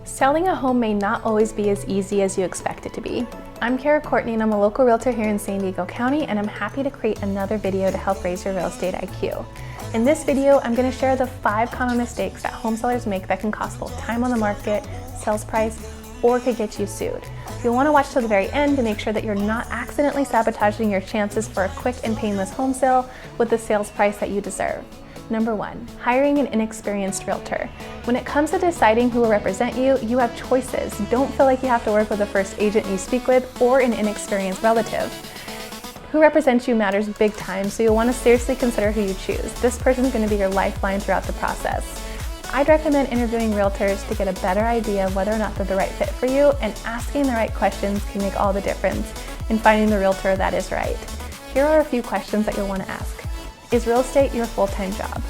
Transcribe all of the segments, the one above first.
Selling a home may not always be as easy as you expect it to be. I'm Courtney and I'm a local realtor here in San Diego County, and I'm happy to create another video to help raise your real estate IQ. In this video, I'm going to share the 5 common mistakes that home sellers make that can cost both time on the market, sales price, or could get you sued. You'll want to watch till the very end to make sure that you're not accidentally sabotaging your chances for a quick and painless home sale with the sales price that you deserve. Number 1, hiring an inexperienced realtor. When it comes to deciding who will represent you, you have choices. Don't feel like you have to work with the first agent you speak with or an inexperienced relative. Who represents you matters big time, so you'll want to seriously consider who you choose. This person is going to be your lifeline throughout the process. I'd recommend interviewing realtors to get a better idea of whether or not they're the right fit for you, and asking the right questions can make all the difference in finding the realtor that is right. Here are a few questions that you'll want to ask. Is real estate your full-time job?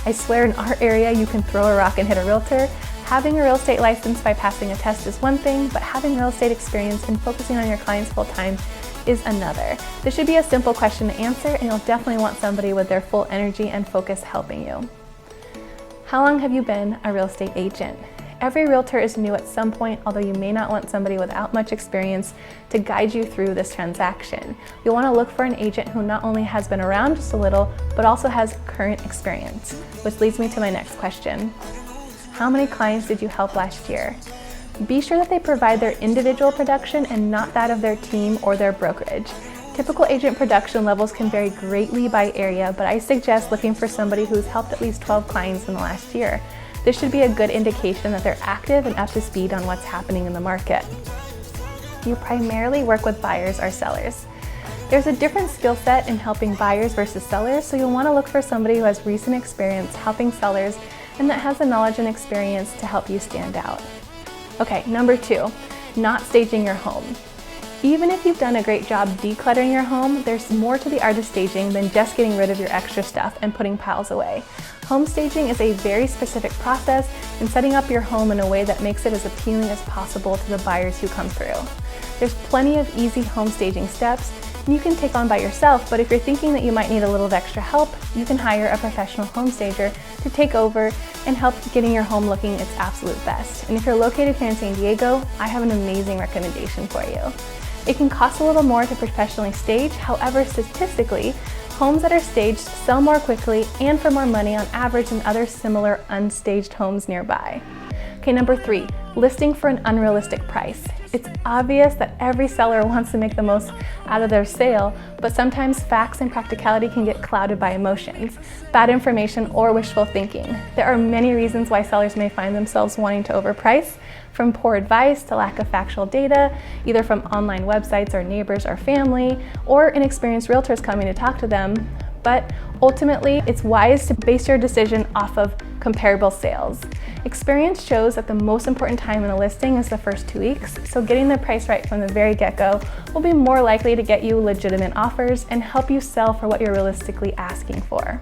I swear in our area you can throw a rock and hit a realtor. Having a real estate license by passing a test is one thing, but having real estate experience and focusing on your clients full-time is another. This should be a simple question to answer, and you'll definitely want somebody with their full energy and focus helping you. How long have you been a real estate agent? Every realtor is new at some point, although you may not want somebody without much experience to guide you through this transaction. You'll want to look for an agent who not only has been around just a little, but also has current experience, which leads me to my next question. How many clients did you help last year? Be sure that they provide their individual production and not that of their team or their brokerage. Typical agent production levels can vary greatly by area, but I suggest looking for somebody who's helped at least 12 clients in the last year. This should be a good indication that they're active and up to speed on what's happening in the market. You primarily work with buyers or sellers. There's a different skill set in helping buyers versus sellers, so you'll want to look for somebody who has recent experience helping sellers and that has the knowledge and experience to help you stand out. Okay, number 2, not staging your home. Even if you've done a great job decluttering your home, there's more to the art of staging than just getting rid of your extra stuff and putting piles away. Home staging is a very specific process in setting up your home in a way that makes it as appealing as possible to the buyers who come through. There's plenty of easy home staging steps you can take on by yourself, but if you're thinking that you might need a little extra help, you can hire a professional home stager to take over and help getting your home looking its absolute best. And if you're located here in San Diego, I have an amazing recommendation for you. It can cost a little more to professionally stage, however, statistically, homes that are staged sell more quickly and for more money on average than other similar unstaged homes nearby. Okay, number 3, listing for an unrealistic price. It's obvious that every seller wants to make the most out of their sale, but sometimes facts and practicality can get clouded by emotions, bad information, or wishful thinking. There are many reasons why sellers may find themselves wanting to overprice, from poor advice to lack of factual data, either from online websites or neighbors or family, or inexperienced realtors coming to talk to them. But ultimately, it's wise to base your decision off of comparable sales. Experience shows that the most important time in a listing is the first 2 weeks, so getting the price right from the very get-go will be more likely to get you legitimate offers and help you sell for what you're realistically asking for.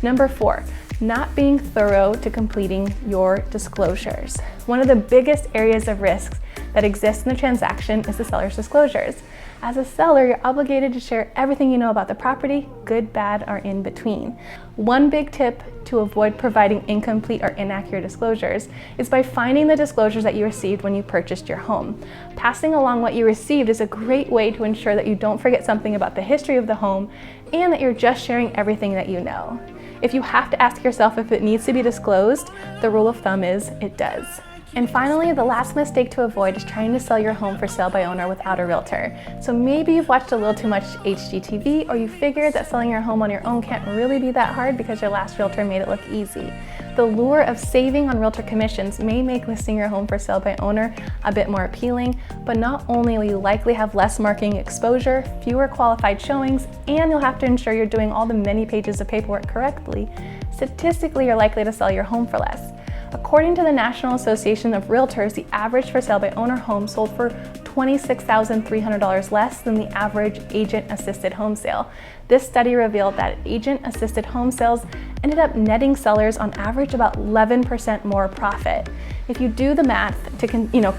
Number 4, not being thorough to completing your disclosures. One of the biggest areas of risks that exists in the transaction is the seller's disclosures. As a seller, you're obligated to share everything you know about the property, good, bad, or in between. One big tip to avoid providing incomplete or inaccurate disclosures is by finding the disclosures that you received when you purchased your home. Passing along what you received is a great way to ensure that you don't forget something about the history of the home and that you're just sharing everything that you know. If you have to ask yourself if it needs to be disclosed, the rule of thumb is it does. And finally, the last mistake to avoid is trying to sell your home for sale by owner without a realtor. So maybe you've watched a little too much HGTV, or you figured that selling your home on your own can't really be that hard because your last realtor made it look easy. The lure of saving on realtor commissions may make listing your home for sale by owner a bit more appealing, but not only will you likely have less marketing exposure, fewer qualified showings, and you'll have to ensure you're doing all the many pages of paperwork correctly, statistically you're likely to sell your home for less. According to the National Association of Realtors, the average for sale by owner home sold for $26,300 less than the average agent-assisted home sale. This study revealed that agent-assisted home sales ended up netting sellers on average about 11% more profit. if you do the math to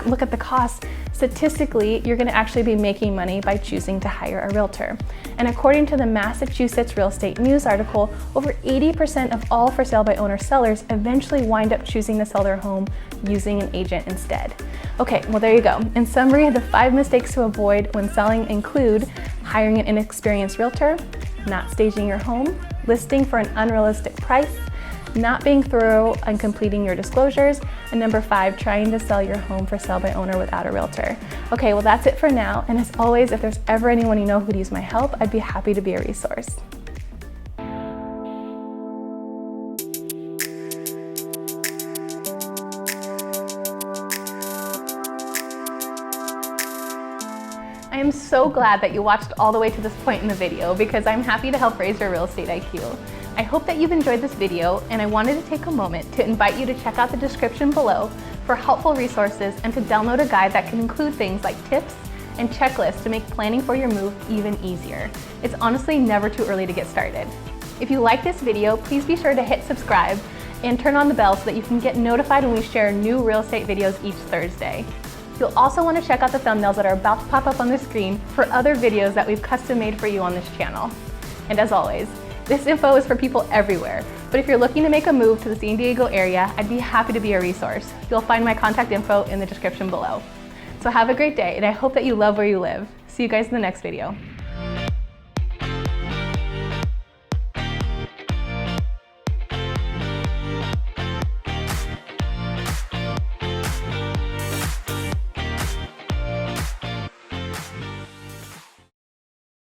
look at the costs, statistically, you're going to actually be making money by choosing to hire a realtor. And according to the Massachusetts Real Estate News article, over 80% of all for sale by owner sellers eventually wind up choosing to sell their home using an agent instead. Okay, well there you go. In summary, the 5 mistakes to avoid when selling include hiring an inexperienced realtor, not staging your home, listing for an unrealistic price, not being thorough and completing your disclosures, and number 5, trying to sell your home for sale by owner without a realtor. Okay, well that's it for now, and as always, if there's ever anyone you know who could use my help, I'd be happy to be a resource. I am so glad that you watched all the way to this point in the video because I'm happy to help raise your real estate IQ. I hope that you've enjoyed this video, and I wanted to take a moment to invite you to check out the description below for helpful resources and to download a guide that can include things like tips and checklists to make planning for your move even easier. It's honestly never too early to get started. If you like this video, please be sure to hit subscribe and turn on the bell so that you can get notified when we share new real estate videos each Thursday. You'll also want to check out the thumbnails that are about to pop up on the screen for other videos that we've custom made for you on this channel. And as always, this info is for people everywhere, but if you're looking to make a move to the San Diego area, I'd be happy to be a resource. You'll find my contact info in the description below. So have a great day, and I hope that you love where you live. See you guys in the next video.